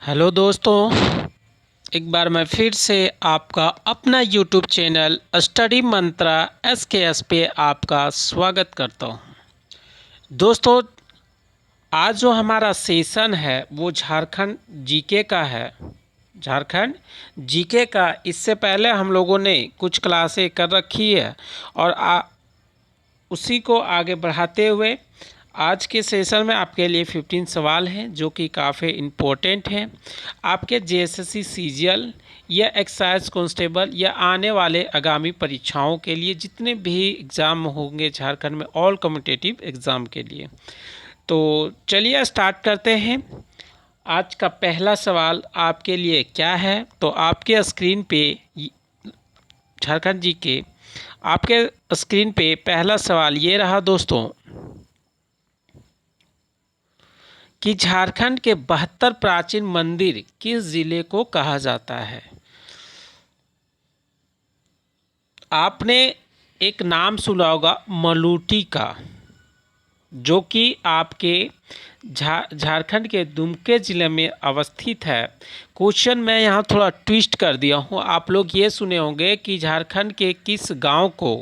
Hello दोस्तों, एक बार मैं फिर से आपका अपना यूट्यूब चैनल स्टडी मंत्रा SKS पे आपका स्वागत करता हूँ। दोस्तों, आज जो हमारा सेशन है वो झारखंड जीके का है। झारखंड जीके का इससे पहले हम लोगों ने कुछ क्लासें कर रखी है और उसी को आगे बढ़ाते हुए आज के सेशन में आपके लिए 15 सवाल हैं जो कि काफ़ी इम्पोर्टेंट हैं। आपके JSSC CGL या एक्साइज कांस्टेबल या आने वाले आगामी परीक्षाओं के लिए जितने भी एग्ज़ाम होंगे झारखंड में, ऑल कॉम्पिटिटिव एग्ज़ाम के लिए। तो चलिए स्टार्ट करते हैं। आज का पहला सवाल आपके लिए क्या है, तो आपके स्क्रीन पे झारखंड जी के आपके स्क्रीन पे पहला सवाल ये रहा दोस्तों कि झारखंड के 72 प्राचीन मंदिर किस जिले को कहा जाता है। आपने एक नाम सुना होगा मलूटी का, जो कि आपके झारखंड के दुमके ज़िले में अवस्थित है। क्वेश्चन मैं यहाँ थोड़ा ट्विस्ट कर दिया हूँ। आप लोग ये सुने होंगे कि झारखंड के किस गांव को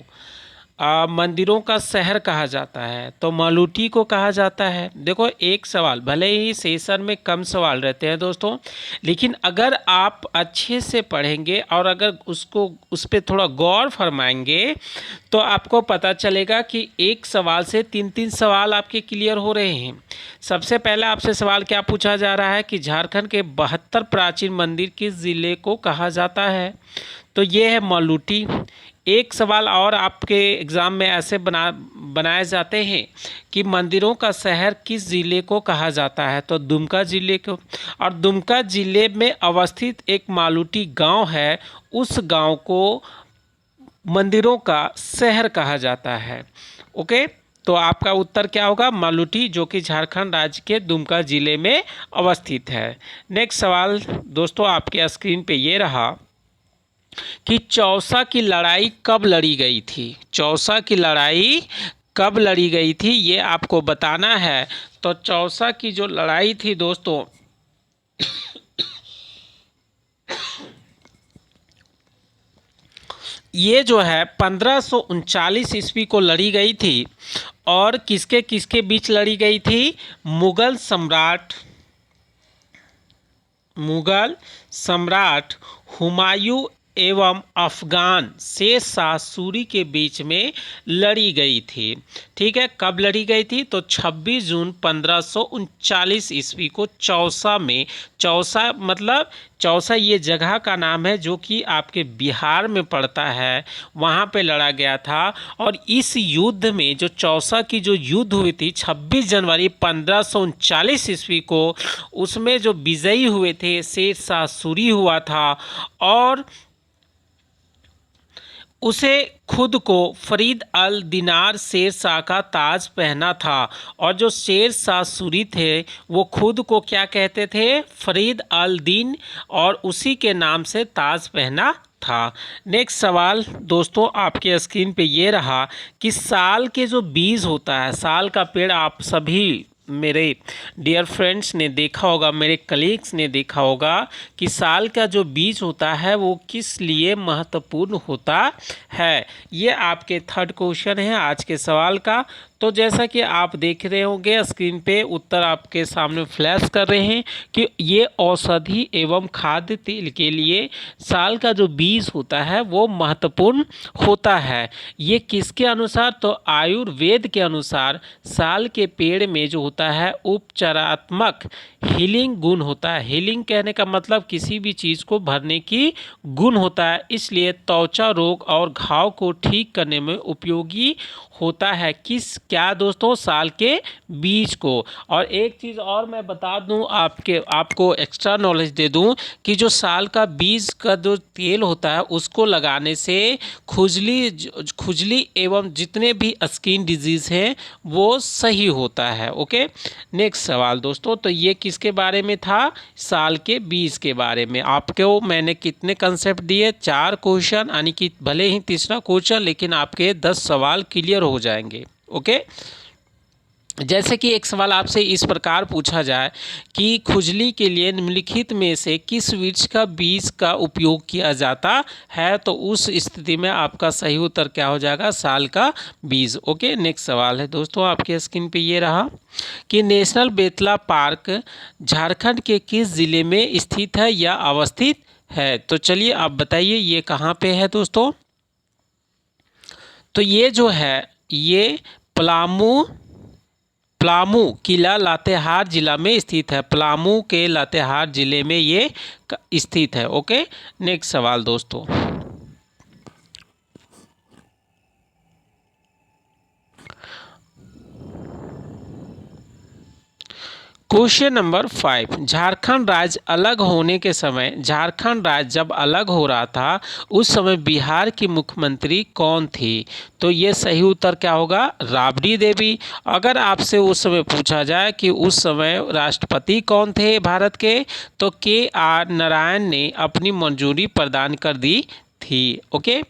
मंदिरों का शहर कहा जाता है, तो मलूटी को कहा जाता है। देखो, एक सवाल, भले ही सेशन में कम सवाल रहते हैं दोस्तों, लेकिन अगर आप अच्छे से पढ़ेंगे और अगर उस पर थोड़ा गौर फरमाएंगे तो आपको पता चलेगा कि एक सवाल से तीन तीन सवाल आपके क्लियर हो रहे हैं। सबसे पहले आपसे सवाल क्या पूछा जा रहा है कि झारखंड के 72 प्राचीन मंदिर किस जिले को कहा जाता है, तो ये है मलूटी। एक सवाल और आपके एग्ज़ाम में ऐसे बनाए जाते हैं कि मंदिरों का शहर किस ज़िले को कहा जाता है, तो दुमका ज़िले को। और दुमका ज़िले में अवस्थित एक मालूटी गांव है, उस गांव को मंदिरों का शहर कहा जाता है। ओके, तो आपका उत्तर क्या होगा? मालूटी, जो कि झारखंड राज्य के दुमका ज़िले में अवस्थित है। नेक्स्ट सवाल दोस्तों आपके स्क्रीन पे ये रहा कि चौसा की लड़ाई कब लड़ी गई थी। चौसा की लड़ाई कब लड़ी गई थी ये आपको बताना है। तो चौसा की जो लड़ाई थी दोस्तों, ये जो है 1539 ईस्वी को लड़ी गई थी। और किसके किसके बीच लड़ी गई थी? मुगल सम्राट हुमायूं एवं अफगान शेर शाह सूरी के बीच में लड़ी गई थी। ठीक है, कब लड़ी गई थी? तो 26 जून 1539 ईस्वी को चौसा में। चौसा मतलब चौसा ये जगह का नाम है जो कि आपके बिहार में पड़ता है, वहाँ पे लड़ा गया था। और इस युद्ध में जो चौसा की जो युद्ध हुई थी 26 जनवरी 1539 ईस्वी को, उसमें जो विजयी हुए थे शेर शाह सूरी हुआ था और उसे खुद को फरीद अल दीनार शेर शाह का ताज पहना था। और जो शेर शाह सूरी थे वो खुद को क्या कहते थे? फरीद अल दीन, और उसी के नाम से ताज पहना था। नेक्स्ट सवाल दोस्तों आपके स्क्रीन पे ये रहा कि साल के जो बीज होता है, साल का पेड़, आप सभी मेरे डियर फ्रेंड्स ने देखा होगा, मेरे कलीग्स ने देखा होगा कि साल का जो बीज होता है वो किस लिए महत्वपूर्ण होता है। ये आपके थर्ड क्वेश्चन है आज के सवाल का। तो जैसा कि आप देख रहे होंगे स्क्रीन पे, उत्तर आपके सामने फ्लैश कर रहे हैं कि ये औषधि एवं खाद्य तेल के लिए साल का जो बीज होता है वो महत्वपूर्ण होता है। ये किसके अनुसार? तो आयुर्वेद के अनुसार साल के पेड़ में जो होता है उपचारात्मक हीलिंग गुण होता है। हीलिंग कहने का मतलब किसी भी चीज़ को भरने की गुण होता है, इसलिए त्वचा रोग और घाव को ठीक करने में उपयोगी होता है। क्या दोस्तों? साल के बीज को। और एक चीज़ और मैं बता दूं, आपको एक्स्ट्रा नॉलेज दे दूं कि जो साल का बीज का जो तेल होता है उसको लगाने से खुजली एवं जितने भी स्किन डिजीज़ हैं वो सही होता है। ओके, नेक्स्ट सवाल दोस्तों, तो ये किसके बारे में था? साल के बीज के बारे में। आपको मैंने कितने कंसेप्ट दिए? 4 क्वेश्चन, यानी कि भले ही तीसरा क्वेश्चन लेकिन आपके 10 सवाल क्लियर हो जाएंगे। ओके, जैसे कि एक सवाल आपसे इस प्रकार पूछा जाए कि खुजली के लिए निम्नलिखित में से किस वृक्ष का बीज का उपयोग किया जाता है, तो उस स्थिति में आपका सही उत्तर क्या हो जाएगा, साल का बीज। ओके, नेक्स्ट सवाल है दोस्तों आपके स्क्रीन पे ये रहा कि नेशनल बेतला पार्क झारखंड के किस जिले में स्थित है या अवस्थित है। तो चलिए आप बताइए ये कहाँ पे है दोस्तों। तो ये जो है ये पलामू किला लातेहार जिला में स्थित है। पलामू के लातेहार जिले में ये स्थित है। ओके, नेक्स्ट सवाल दोस्तों। क्वेश्चन नंबर 5, झारखंड राज्य अलग होने के समय, झारखंड राज्य जब अलग हो रहा था उस समय बिहार की मुख्यमंत्री कौन थी। तो ये सही उत्तर क्या होगा, राबड़ी देवी। अगर आपसे उस समय पूछा जाए कि उस समय राष्ट्रपति कौन थे भारत के, तो KR नारायण ने अपनी मंजूरी प्रदान कर दी थी। ओके,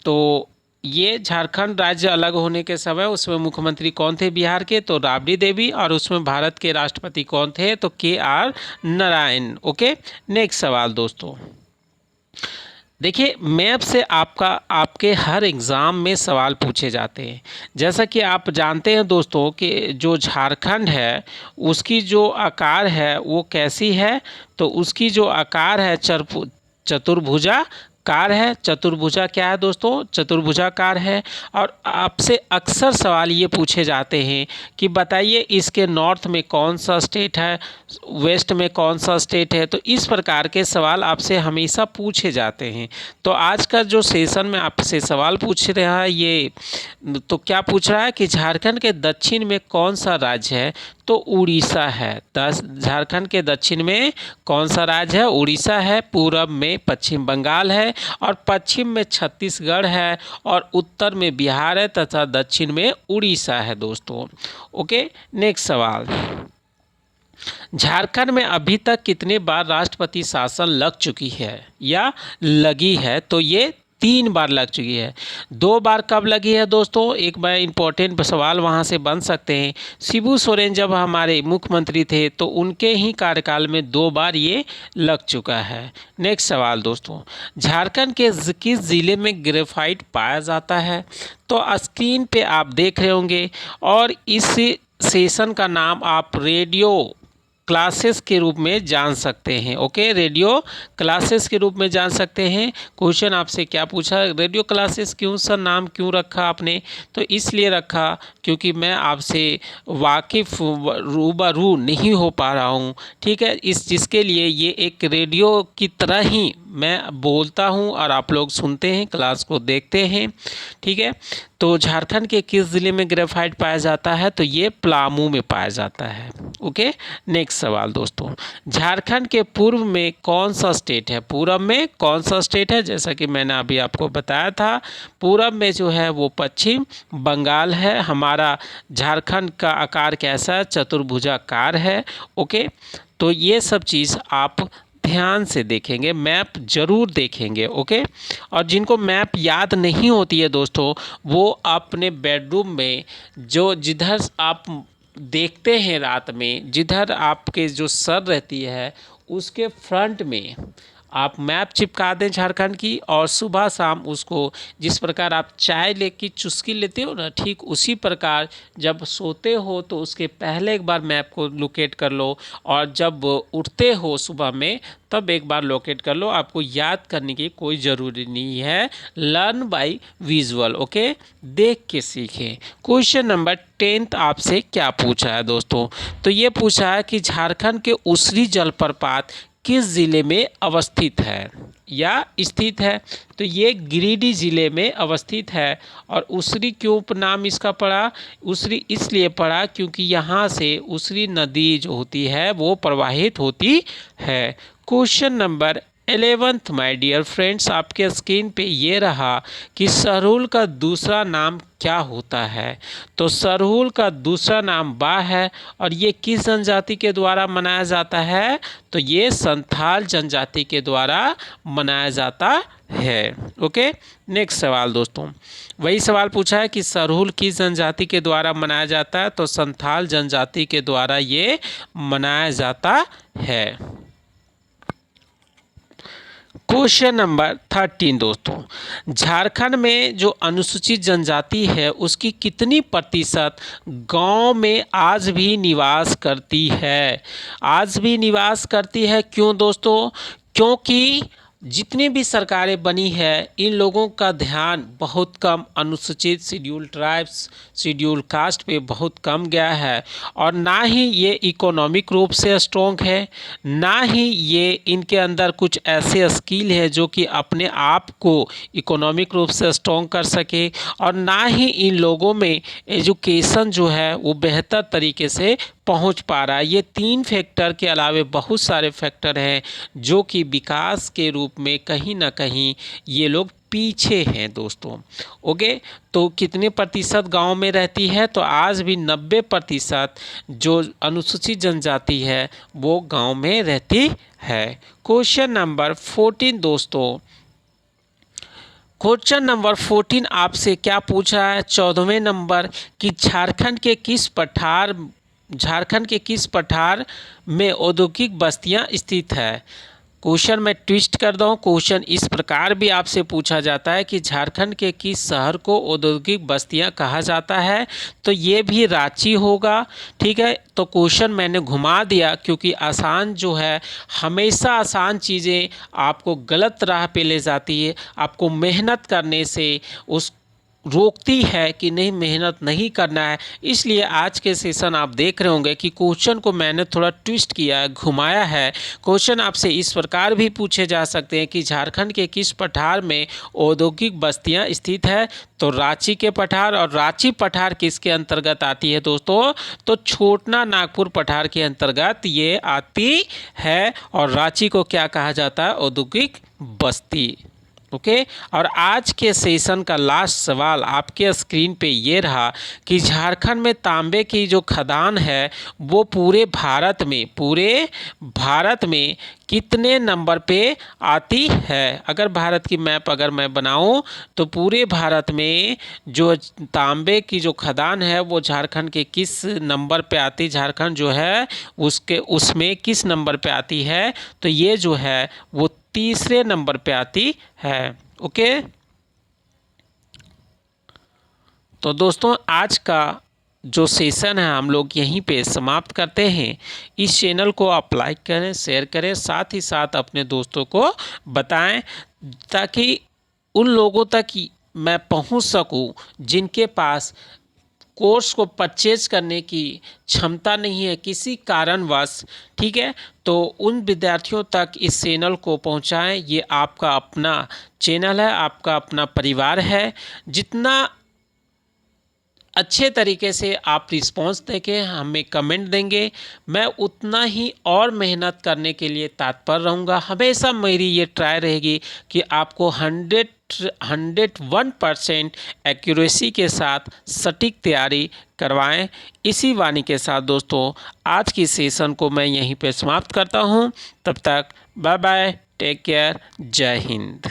तो ये झारखंड राज्य अलग होने के समय उसमें मुख्यमंत्री कौन थे बिहार के, तो राबड़ी देवी। और उसमें भारत के राष्ट्रपति कौन थे, तो KR नारायण। ओके, नेक्स्ट सवाल दोस्तों। देखिए मैप से आपके हर एग्ज़ाम में सवाल पूछे जाते हैं। जैसा कि आप जानते हैं दोस्तों कि जो झारखंड है उसकी जो आकार है वो कैसी है, तो उसकी जो आकार है चतुर्भुजाकार है। चतुर्भुजा क्या है दोस्तों, चतुर्भुजाकार है। और आपसे अक्सर सवाल ये पूछे जाते हैं कि बताइए इसके नॉर्थ में कौन सा स्टेट है, वेस्ट में कौन सा स्टेट है। तो इस प्रकार के सवाल आपसे हमेशा पूछे जाते हैं। तो आज का जो सेशन में आपसे सवाल पूछ रहा है ये, तो क्या पूछ रहा है कि झारखंड के दक्षिण में कौन सा राज्य है, तो उड़ीसा है। झारखंड के दक्षिण में कौन सा राज्य है, उड़ीसा है। पूरब में पश्चिम बंगाल है और पश्चिम में छत्तीसगढ़ है और उत्तर में बिहार है तथा दक्षिण में उड़ीसा है दोस्तों। ओके, नेक्स्ट सवाल। झारखंड में अभी तक कितने बार राष्ट्रपति शासन लग चुकी है या लगी है, तो ये 3 बार लग चुकी है। 2 बार कब लगी है दोस्तों, एक बार इंपॉर्टेंट सवाल वहाँ से बन सकते हैं। शिबू सोरेन जब हमारे मुख्यमंत्री थे तो उनके ही कार्यकाल में 2 बार ये लग चुका है। नेक्स्ट सवाल दोस्तों, झारखंड के किस ज़िले में ग्रेफाइट पाया जाता है। तो स्क्रीन पे आप देख रहे होंगे और इस सेशन का नाम आप रेडियो क्लासेस के रूप में जान सकते हैं। ओके, रेडियो क्लासेस के रूप में जान सकते हैं। क्वेश्चन आपसे क्या पूछा, रेडियो क्लासेस क्यों सर नाम क्यों रखा आपने, तो इसलिए रखा क्योंकि मैं आपसे वाकिफ़ रूबरू नहीं हो पा रहा हूँ, ठीक है। जिसके लिए ये एक रेडियो की तरह ही मैं बोलता हूँ और आप लोग सुनते हैं, क्लास को देखते हैं, ठीक है। तो झारखंड के किस ज़िले में ग्रेफाइट पाया जाता है, तो ये पलामू में पाया जाता है। ओके, नेक्स्ट सवाल दोस्तों, झारखंड के पूर्व में कौन सा स्टेट है, पूरब में कौन सा स्टेट है। जैसा कि मैंने अभी आपको बताया था, पूरब में जो है वो पश्चिम बंगाल है। हमारा झारखंड का आकार कैसा है, चतुर्भुजाकार है। ओके, तो ये सब चीज़ आप ध्यान से देखेंगे, मैप जरूर देखेंगे। ओके, और जिनको मैप याद नहीं होती है दोस्तों, वो अपने बेडरूम में जिधर आप देखते हैं रात में, जिधर आपके जो सर रहती है उसके फ्रंट में आप मैप चिपका दें झारखंड की, और सुबह शाम उसको जिस प्रकार आप चाय लेके चुस्की लेते हो ना, ठीक उसी प्रकार जब सोते हो तो उसके पहले एक बार मैप को लोकेट कर लो, और जब उठते हो सुबह में तब एक बार लोकेट कर लो। आपको याद करने की कोई ज़रूरी नहीं है, लर्न बाय विजुअल। ओके, देख के सीखें। क्वेश्चन नंबर 10 आपसे क्या पूछा है दोस्तों, तो ये पूछा है कि झारखंड के ऊसरी जलप्रपात किस ज़िले में अवस्थित है या स्थित है। तो ये गिरिडीह ज़िले में अवस्थित है। और उसरी क्यों नाम इसका पड़ा, उसरी इसलिए पड़ा क्योंकि यहाँ से उसरी नदी जो होती है वो प्रवाहित होती है। Question number 11 my dear friends, आपके स्क्रीन पे ये रहा कि सहरुल का दूसरा नाम क्या होता है? तो सरहुल का दूसरा नाम बा है और ये किस जनजाति के द्वारा मनाया जाता है? तो ये संथाल जनजाति के द्वारा मनाया जाता है। ओके, नेक्स्ट सवाल दोस्तों, वही सवाल पूछा है कि सरहुल किस जनजाति के द्वारा मनाया जाता है? तो संथाल जनजाति के द्वारा ये मनाया जाता है। क्वेश्चन नंबर 13 दोस्तों, झारखंड में जो अनुसूचित जनजाति है उसकी कितनी प्रतिशत गांव में आज भी निवास करती है? आज भी निवास करती है। क्यों दोस्तों? क्योंकि जितनी भी सरकारें बनी है इन लोगों का ध्यान बहुत कम अनुसूचित शेड्यूल ट्राइब्स शेड्यूल कास्ट पे बहुत कम गया है, और ना ही ये इकोनॉमिक रूप से स्ट्रॉन्ग है, ना ही ये इनके अंदर कुछ ऐसे स्किल है जो कि अपने आप को इकोनॉमिक रूप से स्ट्रॉन्ग कर सके, और ना ही इन लोगों में एजुकेशन जो है वो बेहतर तरीके से पहुंच पा रहा है। ये 3 फैक्टर के अलावे बहुत सारे फैक्टर हैं जो कि विकास के रूप में कहीं ना कहीं ये लोग पीछे हैं दोस्तों। ओके, तो कितने प्रतिशत गांव में रहती है? तो आज भी 90% जो अनुसूचित जनजाति है वो गांव में रहती है। क्वेश्चन नंबर 14 दोस्तों, क्वेश्चन नंबर 14 आपसे क्या पूछा है 14वें नंबर कि झारखंड के किस पठार में औद्योगिक बस्तियां स्थित है? क्वेश्चन में ट्विस्ट कर दूं, क्वेश्चन इस प्रकार भी आपसे पूछा जाता है कि झारखंड के किस शहर को औद्योगिक बस्तियां कहा जाता है? तो ये भी रांची होगा। ठीक है, तो क्वेश्चन मैंने घुमा दिया क्योंकि आसान जो है हमेशा आसान चीज़ें आपको गलत राह पे ले जाती है, आपको मेहनत करने से उस रोकती है कि नहीं मेहनत नहीं करना है। इसलिए आज के सेशन आप देख रहे होंगे कि क्वेश्चन को मैंने थोड़ा ट्विस्ट किया है, घुमाया है। क्वेश्चन आपसे इस प्रकार भी पूछे जा सकते हैं कि झारखंड के किस पठार में औद्योगिक बस्तियां स्थित है? तो रांची के पठार, और रांची पठार किसके अंतर्गत आती है दोस्तों? तो छोटा नागपुर पठार के अंतर्गत ये आती है, और रांची को क्या कहा जाता है? औद्योगिक बस्ती। ओके, और आज के सेशन का लास्ट सवाल आपके स्क्रीन पे ये रहा कि झारखंड में तांबे की जो खदान है वो पूरे भारत में कितने नंबर पे आती है? अगर भारत की मैप अगर मैं बनाऊं तो पूरे भारत में जो तांबे की जो खदान है वो झारखंड के किस नंबर पे आती, झारखंड जो है उसमें किस नंबर पे आती है? तो ये जो है वो 3रे नंबर पे आती है। ओके, तो दोस्तों आज का जो सेशन है हम लोग यहीं पे समाप्त करते हैं। इस चैनल को आप लाइक करें, शेयर करें, साथ ही साथ अपने दोस्तों को बताएं ताकि उन लोगों तक मैं पहुंच सकूं जिनके पास कोर्स को परचेज करने की क्षमता नहीं है किसी कारणवश। ठीक है, तो उन विद्यार्थियों तक इस चैनल को पहुंचाएं। ये आपका अपना चैनल है, आपका अपना परिवार है। जितना अच्छे तरीके से आप रिस्पॉन्स देके हमें कमेंट देंगे, मैं उतना ही और मेहनत करने के लिए तत्पर रहूँगा। हमेशा मेरी ये ट्राई रहेगी कि आपको 101% एक्यूरेसी के साथ सटीक तैयारी करवाएं। इसी वाणी के साथ दोस्तों आज की सेशन को मैं यहीं पे समाप्त करता हूं। तब तक बाय बाय, टेक केयर, जय हिंद।